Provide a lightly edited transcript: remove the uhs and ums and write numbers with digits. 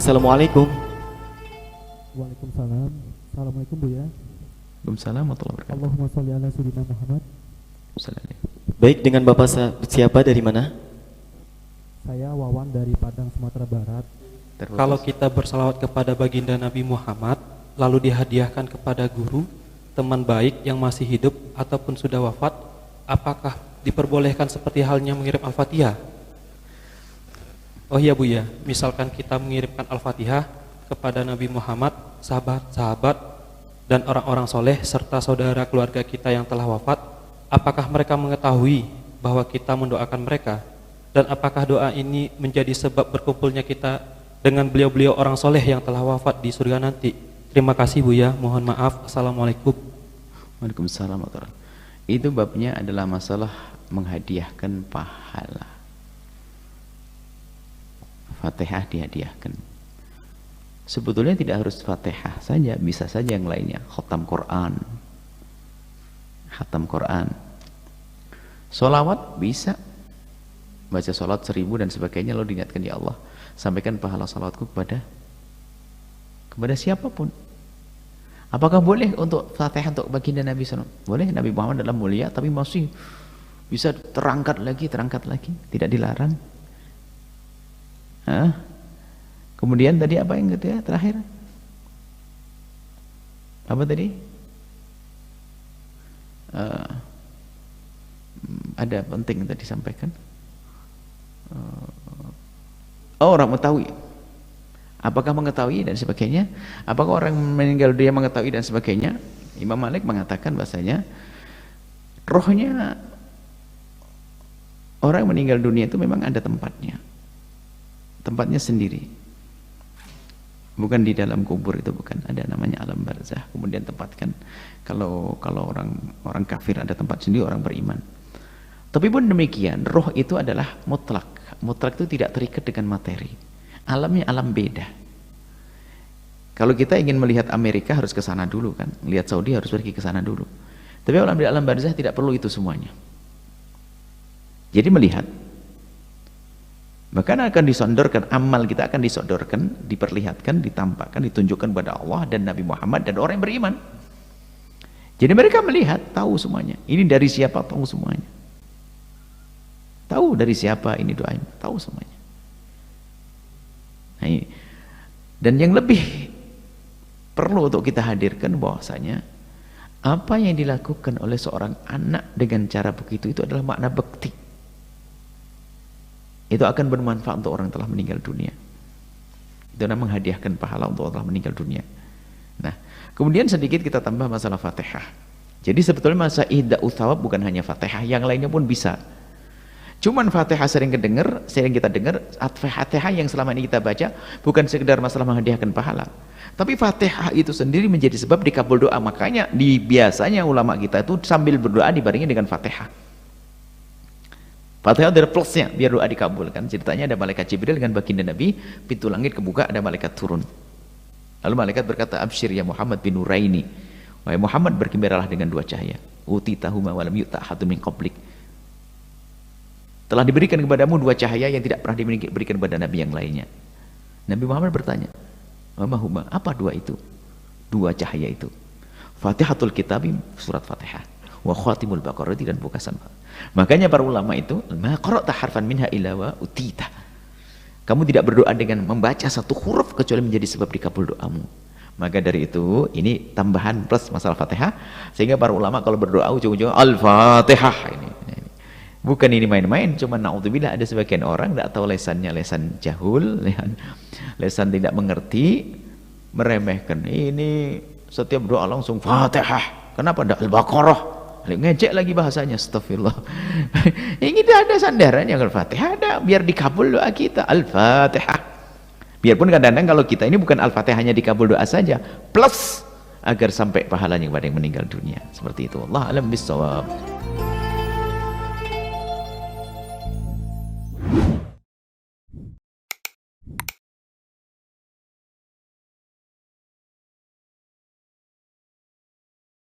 Assalamualaikum. Waalaikumsalam. Assalamualaikum Bu ya. Waalaikumsalam warahmatullahi wabarakatuh. Allahumma sholli ala sayyidina Muhammad. Baik, dengan Bapak siapa dari mana? Saya Wawan dari Padang, Sumatera Barat. Kalau kita bersalawat kepada baginda Nabi Muhammad, lalu dihadiahkan kepada guru, teman baik yang masih hidup ataupun sudah wafat, apakah diperbolehkan seperti halnya mengirim Al-Fatihah? Oh iya Bu ya, misalkan kita mengirimkan Al-Fatihah kepada Nabi Muhammad, sahabat-sahabat, dan orang-orang soleh, serta saudara keluarga kita yang telah wafat, apakah mereka mengetahui bahwa kita mendoakan mereka? Dan apakah doa ini menjadi sebab berkumpulnya kita dengan beliau-beliau orang soleh yang telah wafat di surga nanti? Terima kasih Bu ya, mohon maaf. Assalamualaikum. Waalaikumsalam warahmatullahi wabarakatuh. Itu babnya adalah masalah menghadiahkan pahala. Fatihah dihadiahkan. Sebetulnya tidak harus Fatihah saja, bisa saja yang lainnya. Khatam Quran, khatam Quran, solawat bisa, baca solat 1000 dan sebagainya, lalu diingatkan, ya Allah, sampaikan pahala salawatku kepada siapapun. Apakah boleh untuk Fatihah untuk baginda Nabi SAW? Boleh, Nabi Muhammad adalah mulia, tapi masih bisa terangkat lagi, tidak dilarang. Kemudian tadi apa yang ketiga terakhir? Apa tadi? Ada penting tadi disampaikan. Orang mengetahui. Apakah mengetahui dan sebagainya? Apakah orang meninggal dia mengetahui dan sebagainya? Imam Malik mengatakan bahasanya rohnya orang meninggal dunia itu memang ada tempatnya sendiri, bukan di dalam kubur, itu bukan, ada namanya alam barzah. Kemudian tempatkan, kalau orang kafir ada tempat sendiri, orang beriman. Tapi pun demikian, roh itu adalah mutlak itu tidak terikat dengan materi, alamnya alam beda. Kalau kita ingin melihat Amerika harus ke sana dulu kan, lihat Saudi harus pergi ke sana dulu. Tapi alam barzah tidak perlu itu semuanya. Jadi melihat, bahkan akan disodorkan, amal kita akan disodorkan, diperlihatkan, ditampakkan, ditunjukkan kepada Allah dan Nabi Muhammad dan orang yang beriman. Jadi mereka melihat, tahu semuanya. Ini dari siapa, tahu semuanya. Tahu dari siapa ini doanya, tahu semuanya. Nah, ini. Dan yang lebih perlu untuk kita hadirkan bahwasanya apa yang dilakukan oleh seorang anak dengan cara begitu itu adalah makna bakti. Itu akan bermanfaat untuk orang yang telah meninggal dunia. Itu namanya menghadiahkan pahala untuk orang telah meninggal dunia. Nah, kemudian sedikit kita tambah masalah Fatihah. Jadi sebetulnya masa ihda'u thawab bukan hanya Fatihah, yang lainnya pun bisa. Cuman Fatihah sering kita dengar, Fatihah yang selama ini kita baca bukan sekedar masalah menghadiahkan pahala. Tapi Fatihah itu sendiri menjadi sebab dikabul doa. Makanya biasanya ulama kita itu sambil berdoa dibarengi dengan Fatihah. Fatihah ada plusnya biar doa dikabulkan. Ceritanya ada malaikat Jibril dengan baginda Nabi, pintu langit kebuka, ada malaikat turun. Lalu malaikat berkata, "Absyir ya Muhammad bin Nuraini." Wahai Muhammad, bergembiralah dengan dua cahaya. Utitahuma wa lam yu'ta ahadun min qablik. Telah diberikan kepadamu dua cahaya yang tidak pernah diberikan kepada nabi yang lainnya. Nabi Muhammad bertanya, "Wa mahuma?" Apa dua itu? Dua cahaya itu. Fatihatul Kitab, surat Fatihah, wa khatimul Baqarah, dan bukasan. Makanya para ulama itu, ma qara'ta harfan minha illa wa utita. Kamu tidak berdoa dengan membaca satu huruf kecuali menjadi sebab dikabul doamu. Maka dari itu, ini tambahan plus masalah Fatihah, sehingga para ulama kalau berdoa ujung-ujungnya Al-Fatihah. Ini. Bukan ini main-main, cuma naudzubillah ada sebagian orang tidak tahu lesannya, lesan jahul, lesan tidak mengerti, meremehkan. Ini setiap doa langsung Fatihah. Kenapa tidak Al-Baqarah? Ngejek lagi bahasanya, astagfirullah. Ini tidak ada sandarannya. Al-Fatihah ada, biar dikabul doa kita. Al-Fatihah. Biarpun kadang-kadang kalau kita ini bukan Al-Fatihah hanya dikabul doa saja, plus agar sampai pahalanya kepada yang meninggal dunia. Seperti itu. Allah alam bisawab.